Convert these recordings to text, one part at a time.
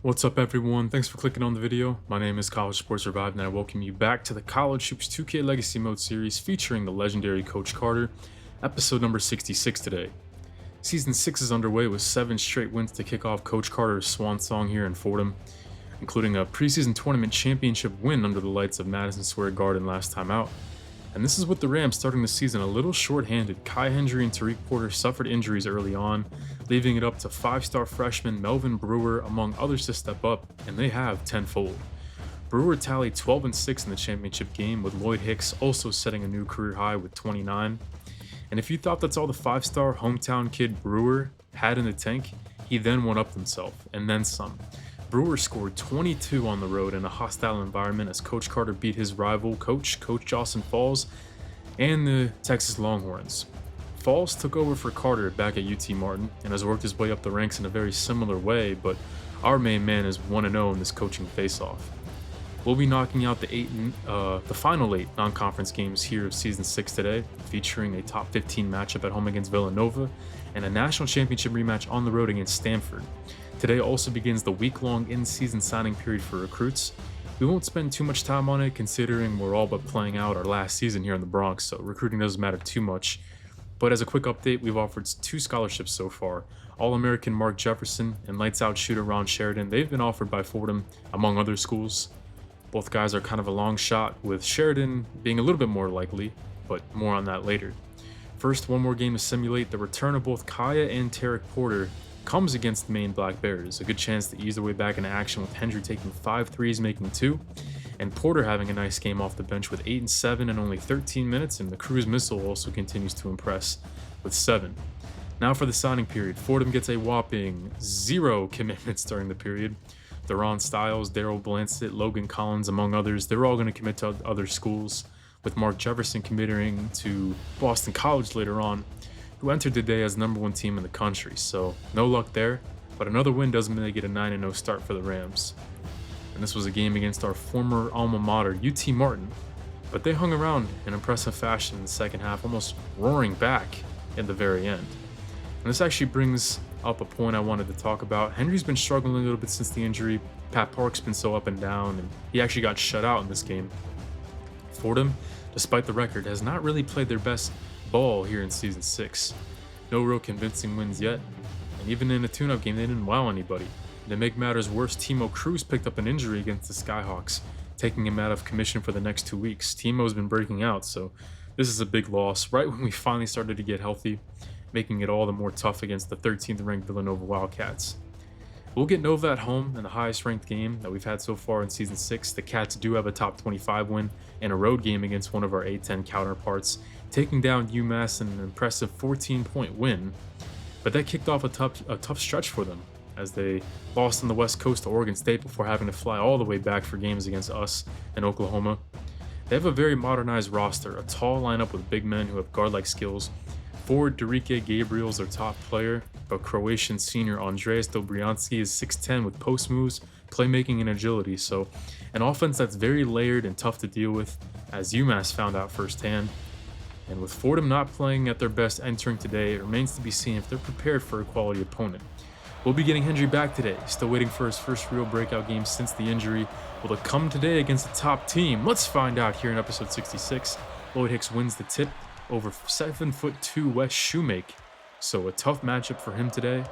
What's up everyone, thanks for clicking on the video. My name is College Sports Revive and I welcome you back to the College Hoops 2K Legacy Mode series featuring the legendary Coach Carter, episode number 66 today. Season 6 is underway with 7 straight wins to kick off Coach Carter's swan song here in Fordham, including a preseason tournament championship win under the lights of Madison Square Garden last time out. And this is with the Rams starting the season a little short-handed. Hendry and Tariq Porter suffered injuries early on, leaving it up to 5-star freshman Melvin Brewer among others to step up, and they have tenfold. Brewer tallied 12-6 in the championship game, with Lloyd Hicks also setting a new career high with 29. And if you thought that's all the 5-star hometown kid Brewer had in the tank, he then one upped himself, and then some. Brewer scored 22 on the road in a hostile environment as Coach Carter beat his rival Coach Jocelyn Falls and the Texas Longhorns. Falls took over for Carter back at UT Martin and has worked his way up the ranks in a very similar way, but our main man is 1-0 in this coaching face-off. We'll be knocking out the final 8 non-conference games here of Season 6 today, featuring a top 15 matchup at home against Villanova and a national championship rematch on the road against Stanford. Today also begins the week-long in-season signing period for recruits. We won't spend too much time on it considering we're all but playing out our last season here in the Bronx, so recruiting doesn't matter too much. But as a quick update, we've offered 2 scholarships so far. All-American Mark Jefferson and lights-out shooter Ron Sheridan, they've been offered by Fordham, among other schools. Both guys are kind of a long shot, with Sheridan being a little bit more likely, but more on that later. First, one more game to simulate the return of both Kaya and Tariq Porter comes against the Maine Black Bears, a good chance to ease their way back into action with Hendry taking 5 threes, making 2, and Porter having a nice game off the bench with 8 and 7 in only 13 minutes, and the cruise missile also continues to impress with 7. Now for the signing period, Fordham gets a whopping 0 commitments during the period. Deron Styles, Daryl Blansett, Logan Collins, among others, they're all going to commit to other schools, with Mark Jefferson committing to Boston College later on, who entered the day as the #1 team in the country, so no luck there, but another win doesn't mean they get a 9-0 start for the Rams. And this was a game against our former alma mater, UT Martin, but they hung around in impressive fashion in the second half, almost roaring back at the very end. And this actually brings up a point I wanted to talk about. Hendry's been struggling a little bit since the injury. Pat Park's been so up and down, and he actually got shut out in this game. Fordham, despite the record, has not really played their best ball here in Season 6. No real convincing wins yet, and even in a tune-up game, they didn't wow anybody. To make matters worse, Timo Cruz picked up an injury against the Skyhawks, taking him out of commission for the next 2 weeks. Timo's been breaking out, so this is a big loss right when we finally started to get healthy, making it all the more tough against the 13th ranked Villanova Wildcats. We'll get Nova at home in the highest ranked game that we've had so far in Season 6. The Cats do have a top 25 win and a road game against one of our A10 counterparts, taking down UMass in an impressive 14-point win. But that kicked off a tough stretch for them, as they lost on the West Coast to Oregon State before having to fly all the way back for games against us and Oklahoma. They have a very modernized roster, a tall lineup with big men who have guard-like skills. Forward Derike Gabriel is their top player, but Croatian senior Andreas Dobriansky is 6'10 with post moves, playmaking, and agility, so an offense that's very layered and tough to deal with, as UMass found out firsthand. And with Fordham not playing at their best entering today, it remains to be seen if they're prepared for a quality opponent. We'll be getting Hendry back today, still waiting for his first real breakout game since the injury. Will it come today against the top team? Let's find out here in episode 66. Lloyd Hicks wins the tip over 7'2" Wes Shoemake, so a tough matchup for him today.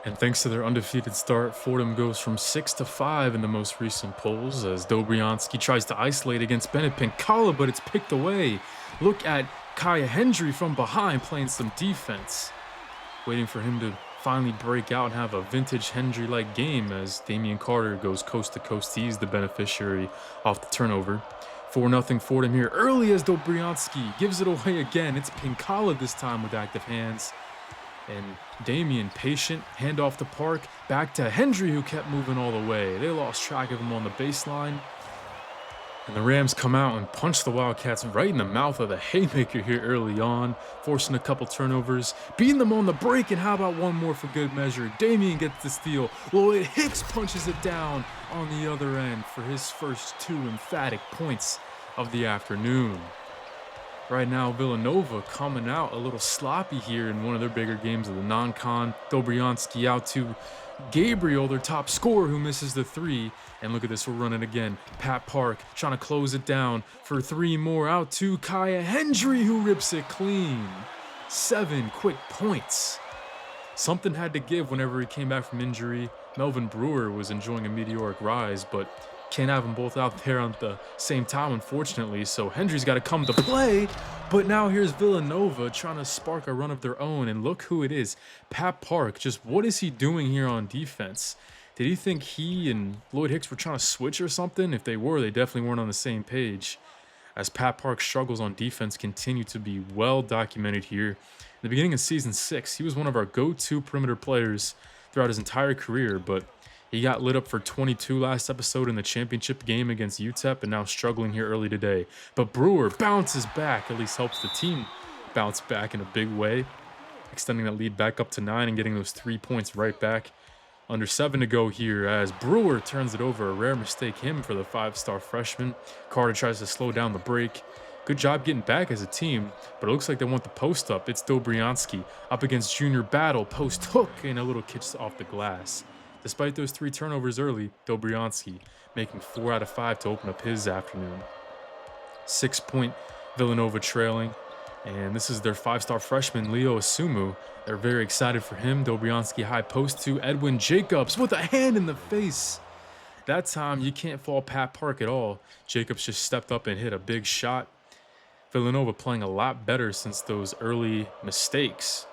And thanks to their undefeated start, Fordham goes from 6-5 in the most recent polls as Dobriansky tries to isolate against Bennett Pinkala, but it's picked away. Look at Kaya Hendry from behind playing some defense, waiting for him to finally break out and have a vintage Hendry-like game as Damian Carter goes coast to coast. He's the beneficiary off the turnover. 4-0 Fordham here early as Dobriansky gives it away again. It's Pinkala this time with active hands. And Damian patient, handoff to Park, back to Hendry who kept moving all the way. They lost track of him on the baseline. And the Rams come out and punch the Wildcats right in the mouth of the haymaker here early on, forcing a couple turnovers, beating them on the break, and how about one more for good measure? Damian gets the steal. Lloyd Hicks punches it down on the other end for his first 2 emphatic points of the afternoon. Right now, Villanova coming out a little sloppy here in one of their bigger games of the non-con. Dobriansky out to Gabriel, their top scorer, who misses the three. And look at this, we're running again. Pat Park trying to close it down for three more. Out to Hendry, who rips it clean. 7 quick points. Something had to give whenever he came back from injury. Melvin Brewer was enjoying a meteoric rise, but can't have them both out there at the same time, unfortunately. So Hendry's got to come to play. But now here's Villanova trying to spark a run of their own. And look who it is. Pat Park. Just what is he doing here on defense? Did he think he and Lloyd Hicks were trying to switch or something? If they were, they definitely weren't on the same page. As Pat Park's struggles on defense continue to be well documented here. In the beginning of season 6, he was one of our go-to perimeter players throughout his entire career, but he got lit up for 22 last episode in the championship game against UTEP and now struggling here early today. But Brewer bounces back, at least helps the team bounce back in a big way, extending that lead back up to 9 and getting those 3 points right back. Under 7 to go here as Brewer turns it over. A rare mistake him for the 5-star freshman. Carter tries to slow down the break. Good job getting back as a team, but it looks like they want the post up. It's Dobriansky up against Junior Battle. Post hook and a little kitch off the glass. Despite those 3 turnovers early, Dobriansky making 4 out of 5 to open up his afternoon. 6-point Villanova trailing. And this is their 5-star freshman, Leo Asumu. They're very excited for him. Dobriansky high post to Edwin Jacobs with a hand in the face. That time, you can't fault Pat Park at all. Jacobs just stepped up and hit a big shot. Villanova playing a lot better since those early mistakes.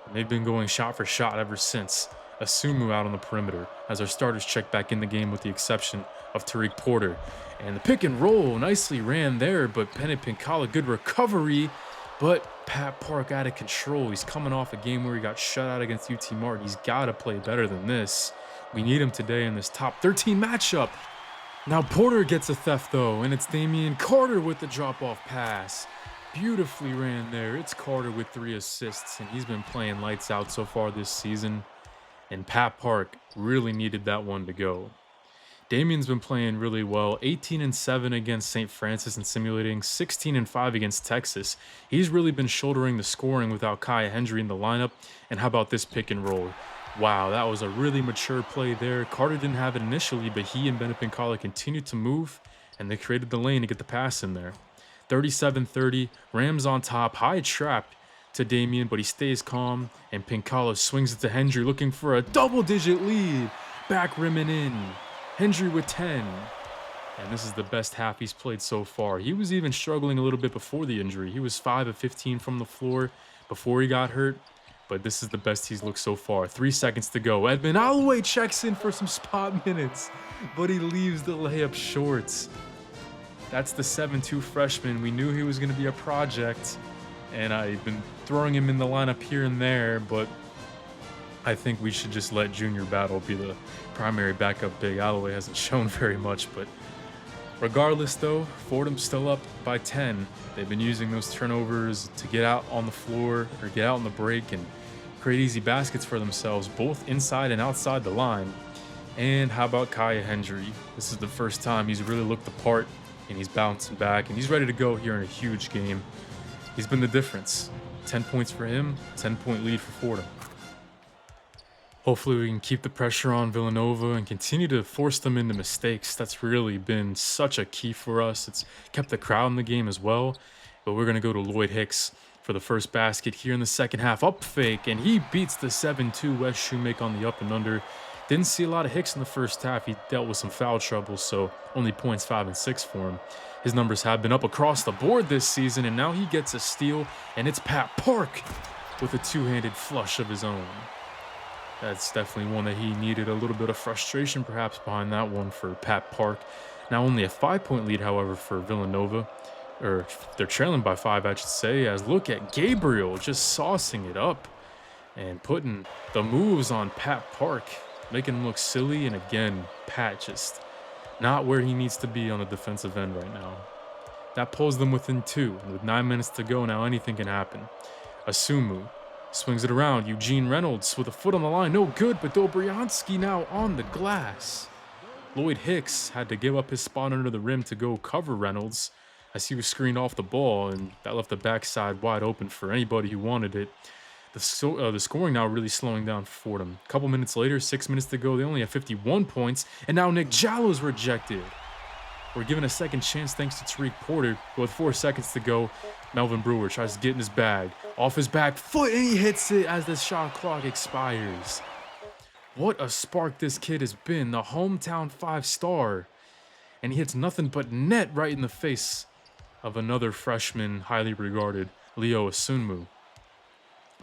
And they've been going shot for shot ever since. Asumu out on the perimeter as our starters check back in the game with the exception of Tariq Porter. And the pick and roll nicely ran there, but Penny Pinkala, good recovery. But Pat Park out of control. He's coming off a game where he got shut out against UT Martin. He's got to play better than this. We need him today in this top 13 matchup. Now Porter gets a theft though, and it's Damian Carter with the drop-off pass. Beautifully ran there. It's Carter with 3 assists, and he's been playing lights out so far this season. And Pat Park really needed that one to go. Damian's been playing really well, 18-7 against St. Francis and simulating, 16-5 against Texas. He's really been shouldering the scoring without Hendry in the lineup. And how about this pick and roll? Wow, that was a really mature play there. Carter didn't have it initially, but he and Bennett Pinkala continued to move, and they created the lane to get the pass in there. 37-30, Rams on top, high trap to Damian, but he stays calm, and Pinkala swings it to Hendry, looking for a double-digit lead. Back rimming in. Hendry with 10. And this is the best half he's played so far. He was even struggling a little bit before the injury. He was 5 of 15 from the floor before he got hurt. But this is the best he's looked so far. 3 seconds to go. Edmund Alloway checks in for some spot minutes, but he leaves the layup short. That's the 7'2 freshman. We knew he was going to be a project, and I've been throwing him in the lineup here and there, but I think we should just let Junior Battle be the primary backup big. Alloway hasn't shown very much, but regardless though, Fordham's still up by 10. They've been using those turnovers to get out on the floor or get out on the break and create easy baskets for themselves, both inside and outside the line. And how about Hendry? This is the first time he's really looked the part, and he's bouncing back, and he's ready to go here in a huge game. He's been the difference. 10 points for him, 10-point lead for Fordham. Hopefully we can keep the pressure on Villanova and continue to force them into mistakes. That's really been such a key for us. It's kept the crowd in the game as well. But we're going to go to Lloyd Hicks for the first basket here in the second half. Up fake, and he beats the 7'2 Wes Shoemake on the up and under. Didn't see a lot of Hicks in the first half. He dealt with some foul trouble, so only points 5 and 6 for him. His numbers have been up across the board this season, and now he gets a steal, and it's Pat Park with a two-handed flush of his own. That's definitely one that he needed. A little bit of frustration perhaps behind that one for Pat Park. Now only a 5-point lead, however, for Villanova. Or they're trailing by 5, I should say, as look at Gabriel just saucing it up and putting the moves on Pat Park, making him look silly. And again, Pat just not where he needs to be on the defensive end right now. That pulls them within 2. And with 9 minutes to go now, anything can happen. Asumu swings it around. Eugene Reynolds with a foot on the line. No good, but Dobriansky now on the glass. Lloyd Hicks had to give up his spot under the rim to go cover Reynolds as he was screened off the ball, and that left the backside wide open for anybody who wanted it. The scoring now really slowing down for Fordham. A couple minutes later, 6 minutes to go, they only have 51 points, and now Nick Jallo's rejected. We're given a second chance thanks to Tariq Porter, but with 4 seconds to go, Melvin Brewer tries to get in his bag, off his back foot, and he hits it as the shot clock expires. What a spark this kid has been, the hometown 5-star. And he hits nothing but net right in the face of another freshman, highly regarded, Leo Asunmu.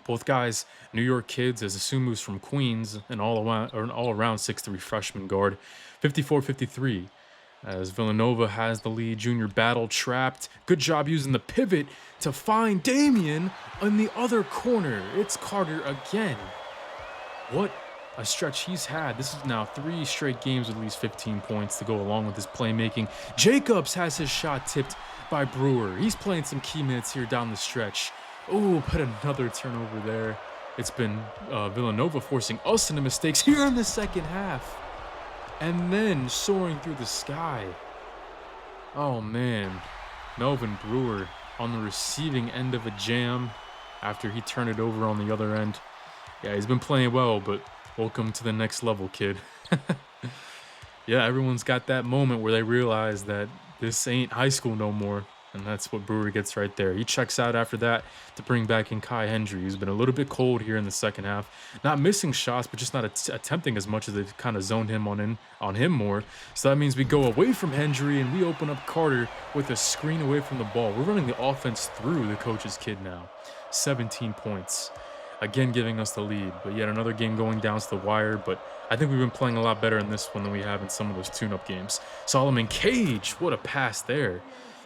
Both guys, New York kids, as Asumu's from Queens, an all-around 6'3" freshman guard, 54-53. As Villanova has the lead, Junior Battle trapped. Good job using the pivot to find Damian in the other corner. It's Carter again. What a stretch he's had. This is now 3 straight games with at least 15 points to go along with his playmaking. Jacobs has his shot tipped by Brewer. He's playing some key minutes here down the stretch. Oh, but another turnover there. It's been Villanova forcing us into mistakes here in the second half. And then soaring through the sky. Oh, man. Melvin Brewer on the receiving end of a jam after he turned it over on the other end. Yeah, he's been playing well, but welcome to the next level, kid. Yeah, everyone's got that moment where they realize that this ain't high school no more. And that's what Brewer gets right there. He checks out after that to bring back in Hendry, who's been a little bit cold here in the second half. Not missing shots, but just not attempting as much as they've kind of zoned him on him more. So that means we go away from Hendry and we open up Carter with a screen away from the ball. We're running the offense through the coach's kid now. 17 points. Again, giving us the lead. But yet another game going down to the wire. But I think we've been playing a lot better in this one than we have in some of those tune-up games. Solomon Cage, what a pass there.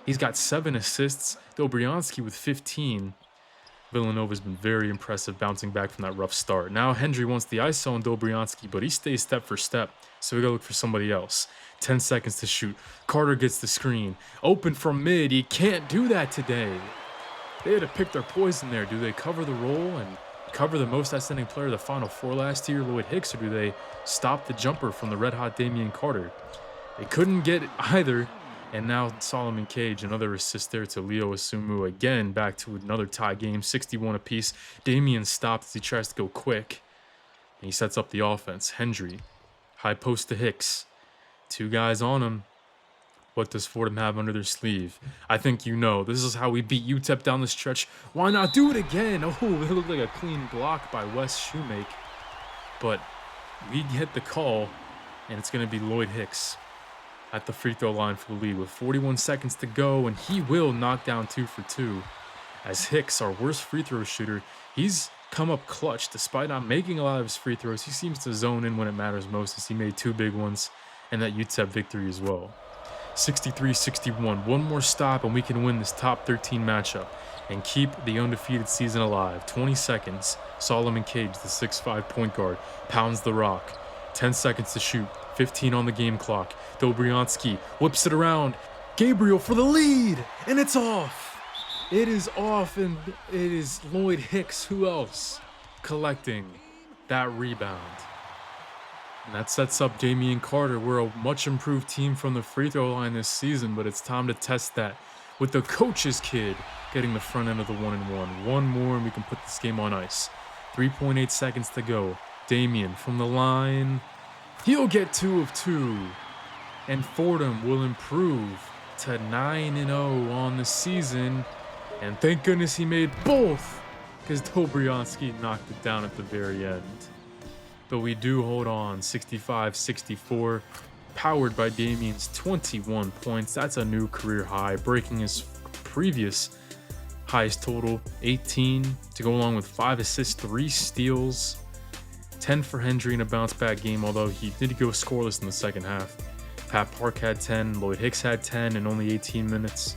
He's got 7 assists. Dobriansky with 15. Villanova's been very impressive bouncing back from that rough start. Now Hendry wants the ISO on Dobriansky, but he stays step for step. So we gotta look for somebody else. 10 seconds to shoot. Carter gets the screen. Open from mid. He can't do that today. They had to pick their poison there. Do they cover the roll and cover the most outstanding player of the Final Four last year, Lloyd Hicks, or do they stop the jumper from the red-hot Damian Carter? They couldn't get either. And now Solomon Cage, another assist there to Leo Asumu. Again, back to another tie game, 61 apiece. Damian stopped as he tries to go quick. And he sets up the offense. Hendry, high post to Hicks. 2 guys on him. What does Fordham have under their sleeve? I think you know. This is how we beat UTEP down the stretch. Why not do it again? Oh, it looked like a clean block by Wes Shoemake. But we get the call, and it's going to be Lloyd Hicks at the free throw line for the lead with 41 seconds to go, and he will knock down 2 for 2. As Hicks, our worst free throw shooter, he's come up clutch despite not making a lot of his free throws. He seems to zone in when it matters most, as he made 2 big ones and that UTEP victory as well. 63-61, one more stop and we can win this top 13 matchup and keep the undefeated season alive. 20 seconds, Solomon Cage, the 6'5" point guard, pounds the rock. 10 seconds to shoot, 15 on the game clock. Dobriansky whips it around. Gabriel for the lead, and it's off. It is off, and it is Lloyd Hicks, who else, collecting that rebound. And that sets up Damian Carter. We're a much improved team from the free throw line this season, but it's time to test that with the coach's kid getting the front end of the 1-and-1. One more, and we can put this game on ice. 3.8 seconds to go. Damian from the line. He'll get 2 of 2. And Fordham will improve to 9-0 on the season. And thank goodness he made both, because Dobriansky knocked it down at the very end. But we do hold on, 65-64, powered by Damian's 21 points. That's a new career high, breaking his previous highest total, 18, to go along with 5 assists, 3 steals, 10 for Hendry in a bounce-back game, although he did go scoreless in the second half. Pat Park had 10, Lloyd Hicks had 10 in only 18 minutes.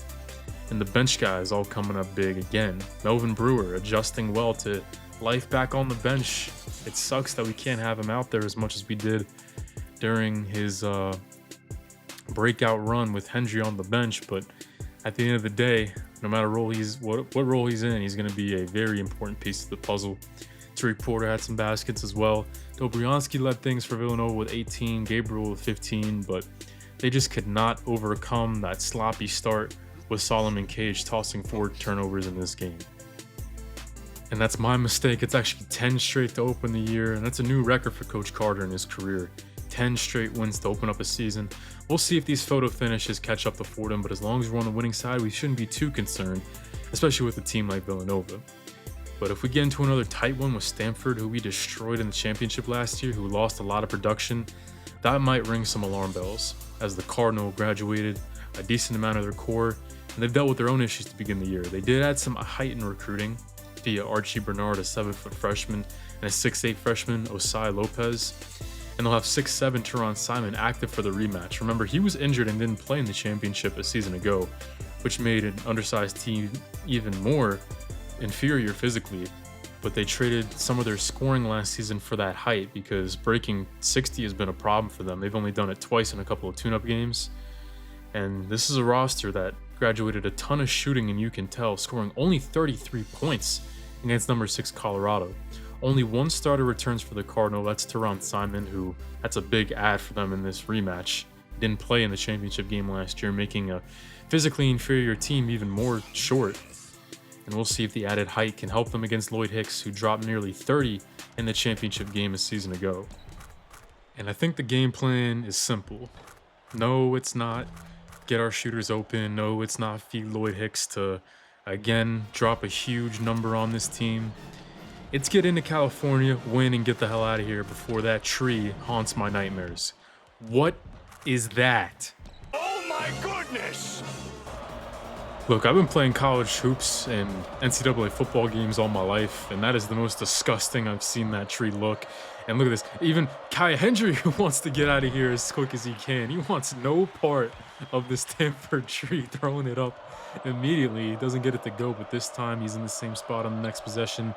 And the bench guys all coming up big again. Melvin Brewer adjusting well to life back on the bench. It sucks that we can't have him out there as much as we did during his breakout run with Hendry on the bench, but at the end of the day, no matter what role he's in, he's going to be a very important piece of the puzzle. Tariq Porter had some baskets as well. Dobriansky led things for Villanova with 18, Gabriel with 15, but they just could not overcome that sloppy start with Solomon Cage tossing 4 turnovers in this game. And that's my mistake. It's actually 10 straight to open the year, and that's a new record for Coach Carter in his career. 10 straight wins to open up a season. We'll see if these photo finishes catch up to Fordham, but as long as we're on the winning side, we shouldn't be too concerned, especially with a team like Villanova. But if we get into another tight one with Stanford, who we destroyed in the championship last year, who lost a lot of production, that might ring some alarm bells, as the Cardinal graduated a decent amount of their core, and they've dealt with their own issues to begin the year. They did add some height in recruiting via Archie Bernard, a 7-foot freshman, and a 6'8 freshman, Osai Lopez. And they'll have 6'7 Teron Simon active for the rematch. Remember, he was injured and didn't play in the championship a season ago, which made an undersized team even more inferior physically. But they traded some of their scoring last season for that height, because breaking 60 has been a problem for them. They've only done it twice in a couple of tune-up games. And this is a roster that graduated a ton of shooting, and you can tell, scoring only 33 points against number 6 Colorado. Only one starter returns for the Cardinal. That's Teron Simon, who that's a big add for them in this rematch. Didn't play in the championship game last year, making a physically inferior team even more short. And we'll see if the added height can help them against Lloyd Hicks, who dropped nearly 30 in the championship game a season ago. And I think the game plan is simple. No, it's not get our shooters open. No, it's not feed Lloyd Hicks to, again, drop a huge number on this team. It's get into California, win, and get the hell out of here before that tree haunts my nightmares. What is that? Oh my goodness! Look, I've been playing college hoops and NCAA football games all my life, and that is the most disgusting I've seen that tree look. And look at this, even Hendry wants to get out of here as quick as he can. He wants no part of the Stanford tree, throwing it up immediately. He doesn't get it to go, but this time he's in the same spot on the next possession.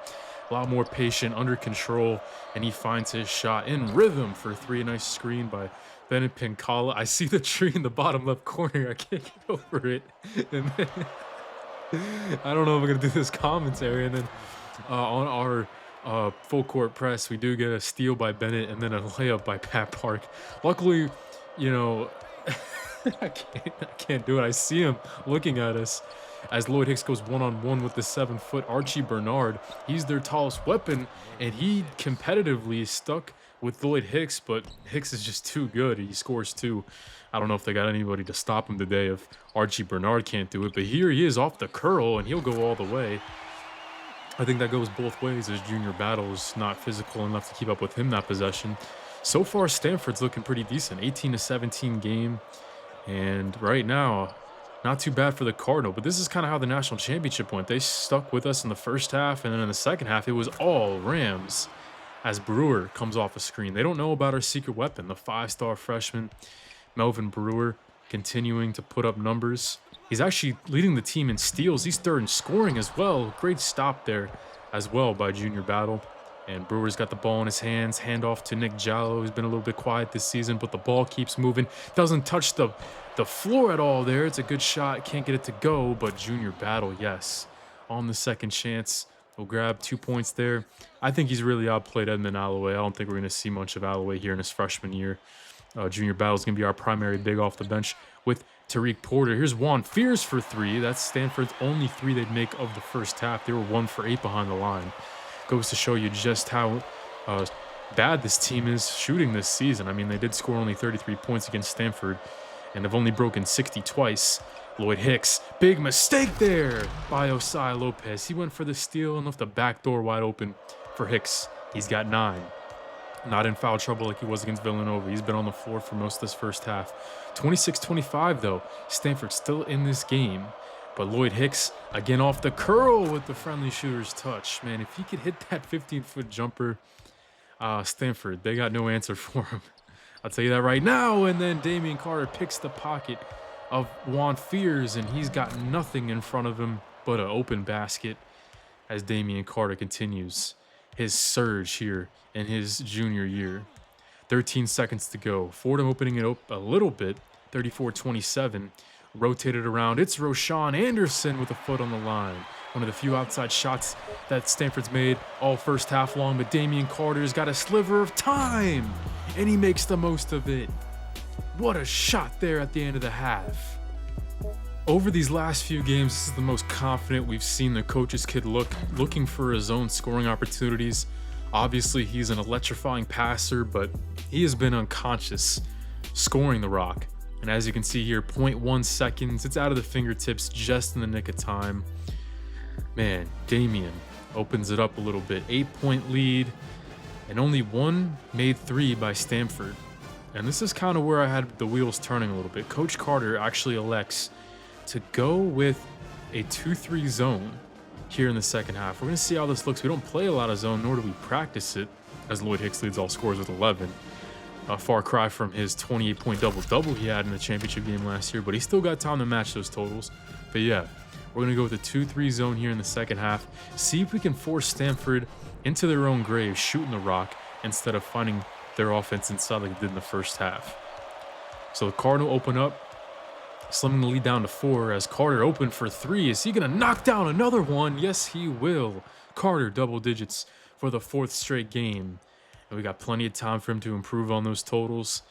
A lot more patient, under control, and he finds his shot in rhythm for 3. A nice screen by Bennett Pincala. I see the tree in the bottom left corner. I can't get over it. And then, I don't know if I'm going to do this commentary. And then on our full court press, we do get a steal by Bennett and then a layup by Pat Park. Luckily, you know, I can't do it. I see him looking at us as Lloyd Hicks goes one-on-one with the 7-foot Archie Bernard. He's their tallest weapon, and he competitively stuck with Lloyd Hicks, but Hicks is just too good. He scores 2. I don't know if they got anybody to stop him today if Archie Bernard can't do it, but here he is off the curl, and he'll go all the way. I think that goes both ways, as Junior Battle is not physical enough to keep up with him that possession. So far, Stanford's looking pretty decent. 18-17 game, and right now, not too bad for the Cardinal, but this is kind of how the national championship went. They stuck with us in the first half, and then in the second half, it was all Rams as Brewer comes off a screen. They don't know about our secret weapon, the 5-star freshman, Melvin Brewer, continuing to put up numbers. He's actually leading the team in steals. He's third in scoring as well. Great stop there as well by Junior Battle. And Brewer's got the ball in his hands. Handoff to Nick Jallo, who's been a little bit quiet this season, but the ball keeps moving. Doesn't touch the floor at all there. It's a good shot. Can't get it to go, but Junior Battle, yes. On the second chance, he'll grab 2 points there. I think he's really outplayed Edmund Alloway. I don't think we're going to see much of Alloway here in his freshman year. Junior Battle's going to be our primary big off the bench with Tariq Porter. Here's Juan Fears for 3. That's Stanford's only 3 they'd make of the first half. They were 1 for 8 behind the line. Goes to show you just how bad this team is shooting this season. I mean, they did score only 33 points against Stanford and have only broken 60 twice. Lloyd Hicks, big mistake there by Osai Lopez. He went for the steal and left the back door wide open for Hicks. He's got 9. Not in foul trouble like he was against Villanova. He's been on the floor for most of this first half. 26-25 though. Stanford still in this game. But Lloyd Hicks, again off the curl with the friendly shooter's touch. Man, if he could hit that 15-foot jumper, Stanford, they got no answer for him. I'll tell you that right now. And then Damian Carter picks the pocket of Juan Fears, and he's got nothing in front of him but an open basket as Damian Carter continues his surge here in his junior year. 13 seconds to go. Fordham opening it up a little bit, 34-27. Rotated around. It's Roshan Anderson with a foot on the line. One of the few outside shots that Stanford's made all first half long, but Damian Carter's got a sliver of time, and he makes the most of it. What a shot there at the end of the half. Over these last few games, this is the most confident we've seen the coach's kid looking for his own scoring opportunities. Obviously, he's an electrifying passer, but he has been unconscious scoring the rock. And as you can see here, 0.1 seconds, it's out of the fingertips just in the nick of time. Man, Damian opens it up a little bit. 8-point lead, and only one made three by Stanford. And this is kind of where I had the wheels turning a little bit. Coach Carter actually elects to go with a 2-3 zone here in the second half. We're going to see how this looks. We don't play a lot of zone, nor do we practice it, as Lloyd Hicks leads all scorers with 11. A far cry from his 28-point double-double he had in the championship game last year, but he still got time to match those totals. But yeah, we're going to go with a 2-3 zone here in the second half. See if we can force Stanford into their own grave, shooting the rock, instead of finding their offense inside like it did in the first half. So the Cardinal open up, slimming the lead down to 4 as Carter opened for 3. Is he going to knock down another one? Yes, he will. Carter double digits for the 4th straight game. And we got plenty of time for him to improve on those totals.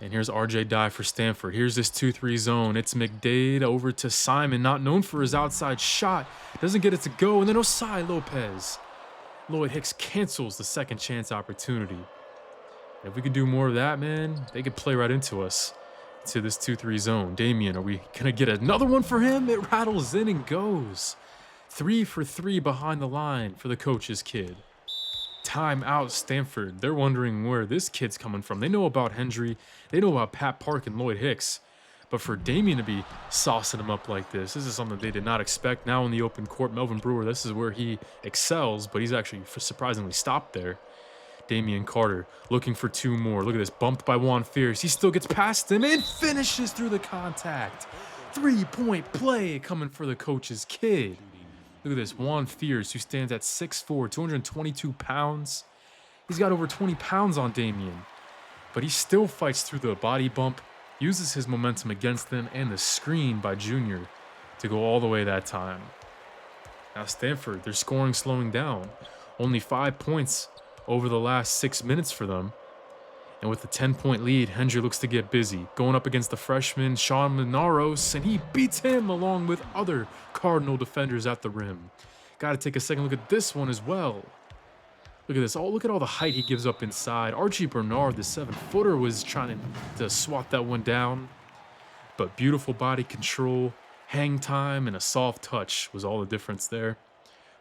And here's RJ Dye for Stanford. Here's this 2-3 zone. It's McDade over to Simon, not known for his outside shot. Doesn't get it to go. And then Osai Lopez. Lloyd Hicks cancels the second chance opportunity. And if we could do more of that, man, they could play right into us. To this 2-3 zone. Damian, are we going to get another one for him? It rattles in and goes. 3 for 3 behind the line for the coach's kid. Time out, Stanford. They're wondering where this kid's coming from. They know about Hendry. They know about Pat Park and Lloyd Hicks. But for Damian to be saucing him up like this is something they did not expect. Now in the open court, Melvin Brewer, this is where he excels, but he's actually surprisingly stopped there. Damian Carter looking for 2 more. Look at this, bumped by Juan Fierce. He still gets past him and finishes through the contact. 3-point play coming for the coach's kid. Look at this, Juan Fierce, who stands at 6'4", 222 pounds. He's got over 20 pounds on Damian, but he still fights through the body bump, uses his momentum against them, and the screen by Junior to go all the way that time. Now Stanford, their scoring slowing down. Only 5 points over the last 6 minutes for them. And with the 10-point lead, Hendry looks to get busy, going up against the freshman Sean Minaros, and he beats him along with other Cardinal defenders at the rim. Got to take a second look at this one as well. Look at this. Oh, look at all the height he gives up inside. Archie Bernard, the 7-footer, was trying to swat that one down. But beautiful body control, hang time, and a soft touch was all the difference there.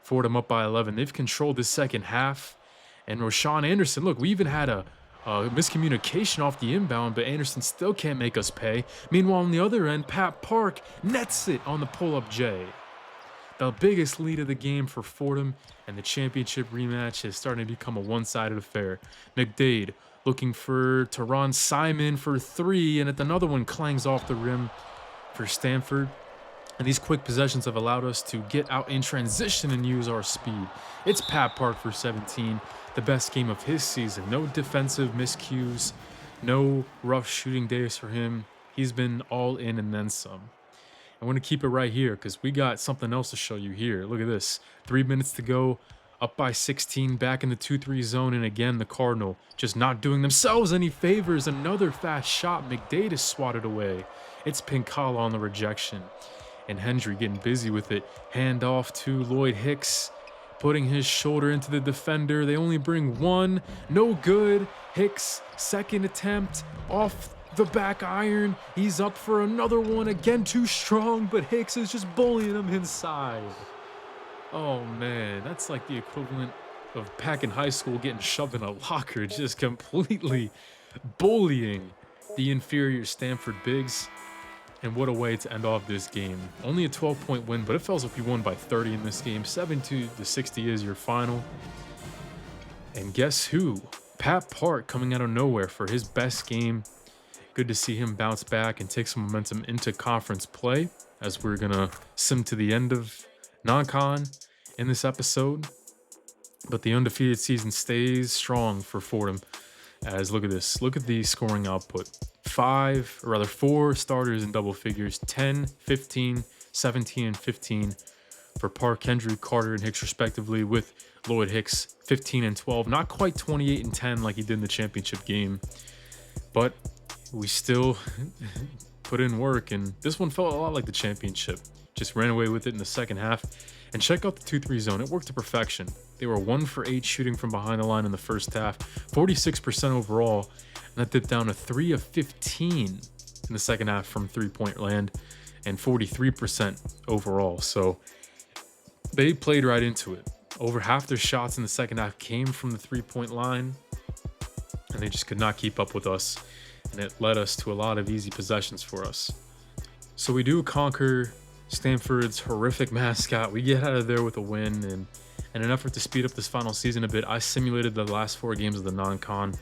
Fordham up by 11. They've controlled the second half. And Roshan Anderson, look, we even had a miscommunication off the inbound, but Anderson still can't make us pay. Meanwhile, on the other end, Pat Park nets it on the pull-up J. The biggest lead of the game for Fordham, and the championship rematch is starting to become a one-sided affair. McDade looking for Teron Simon for 3, and another one clangs off the rim for Stanford. And these quick possessions have allowed us to get out in transition and use our speed. It's Pat Park for 17, the best game of his season. No defensive miscues, no rough shooting days for him. He's been all in and then some. I want to keep it right here because we got something else to show you here. Look at this. 3 minutes to go, up by 16, back in the 2-3 zone, and again the Cardinal just not doing themselves any favors. Another fast shot. McDade is swatted away. It's Pinkala on the rejection. And Hendry getting busy with it. Hand off to Lloyd Hicks, putting his shoulder into the defender. They only bring one. No good. Hicks, second attempt, off the back iron. He's up for another one. Again, too strong, but Hicks is just bullying him inside. Oh, man. That's like the equivalent of back in high school getting shoved in a locker. Just completely bullying the inferior Stanford bigs. And what a way to end off this game. Only a 12-point win, but it feels like we won by 30 in this game. 72-60 is your final. And guess who? Pat Park coming out of nowhere for his best game. Good to see him bounce back and take some momentum into conference play as we're going to sim to the end of non-con in this episode. But the undefeated season stays strong for Fordham. As look at this. Look at the scoring output. 4 starters in double figures, 10, 15, 17, and 15 for Park, Hendry, Carter, and Hicks respectively, with Lloyd Hicks 15 and 12. Not quite 28 and 10 like he did in the championship game, but we still put in work, and this one felt a lot like the championship. Just ran away with it in the second half. And check out the 2-3 zone, it worked to perfection. They were 1 for 8 shooting from behind the line in the first half, 46% overall, and that dipped down to 3 of 15 in the second half from 3-point land, and 43% overall. So they played right into it. Over half their shots in the second half came from the 3-point line, and they just could not keep up with us, and it led us to a lot of easy possessions for us. So we do conquer Stanford's horrific mascot. We get out of there with a win, and in an effort to speed up this final season a bit, I simulated the last 4 games of the non-con.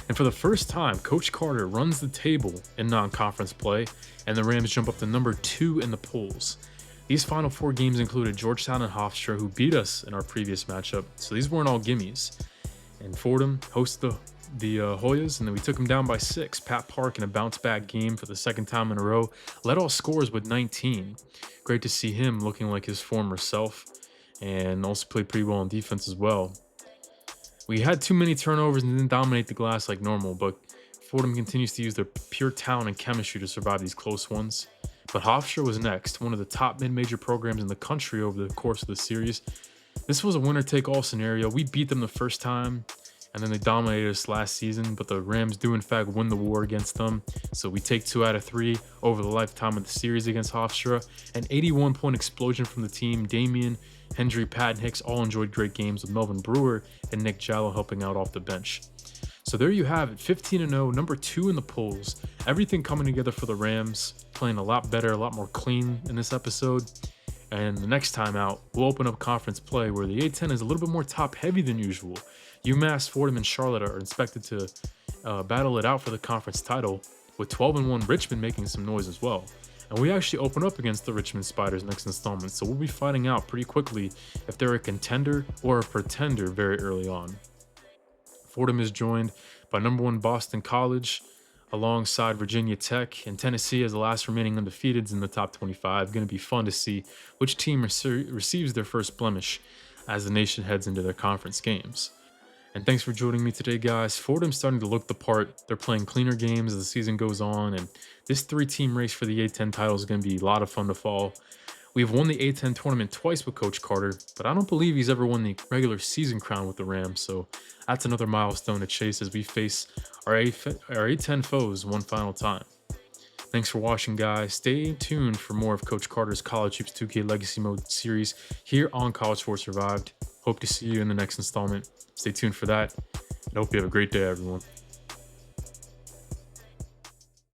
And for the first time, Coach Carter runs the table in non-conference play, and the Rams jump up to number 2 in the polls. These final 4 games included Georgetown and Hofstra, who beat us in our previous matchup, so these weren't all gimmies. And Fordham hosted the Hoyas, and then we took them down by 6. Pat Park in a bounce-back game for the second time in a row led all scorers with 19. Great to see him looking like his former self, and also played pretty well on defense as well. We had too many turnovers and didn't dominate the glass like normal, but Fordham continues to use their pure talent and chemistry to survive these close ones. But Hofstra was next, one of the top mid-major programs in the country over the course of the series. This was a winner-take-all scenario. We beat them the first time, and then they dominated us last season, but the Rams do in fact win the war against them. So we take 2 out of 3 over the lifetime of the series against Hofstra. An 81-point explosion from the team. Damian, Hendry, Pat, and Hicks all enjoyed great games, with Melvin Brewer and Nick Jallo helping out off the bench. So there you have it, 15-0, number 2 in the polls. Everything coming together for the Rams, playing a lot better, a lot more clean in this episode. And the next time out, we'll open up conference play where the A10 is a little bit more top-heavy than usual. UMass, Fordham, and Charlotte are expected to battle it out for the conference title, with 12-1 Richmond making some noise as well. And we actually open up against the Richmond Spiders next installment, so we'll be finding out pretty quickly if they're a contender or a pretender very early on. Fordham is joined by number 1 Boston College, alongside Virginia Tech, and Tennessee as the last remaining undefeateds in the top 25. Going to be fun to see which team receives their first blemish as the nation heads into their conference games. And thanks for joining me today, guys. Fordham's starting to look the part. They're playing cleaner games as the season goes on, and this 3-team race for the A10 title is going to be a lot of fun to follow. We've won the A10 tournament twice with Coach Carter, but I don't believe he's ever won the regular season crown with the Rams, so that's another milestone to chase as we face our A10 foes one final time. Thanks for watching, guys. Stay tuned for more of Coach Carter's College Hoops 2K Legacy Mode series here on College Sports Survived. Hope to see you in the next installment. Stay tuned for that, and hope you have a great day, everyone.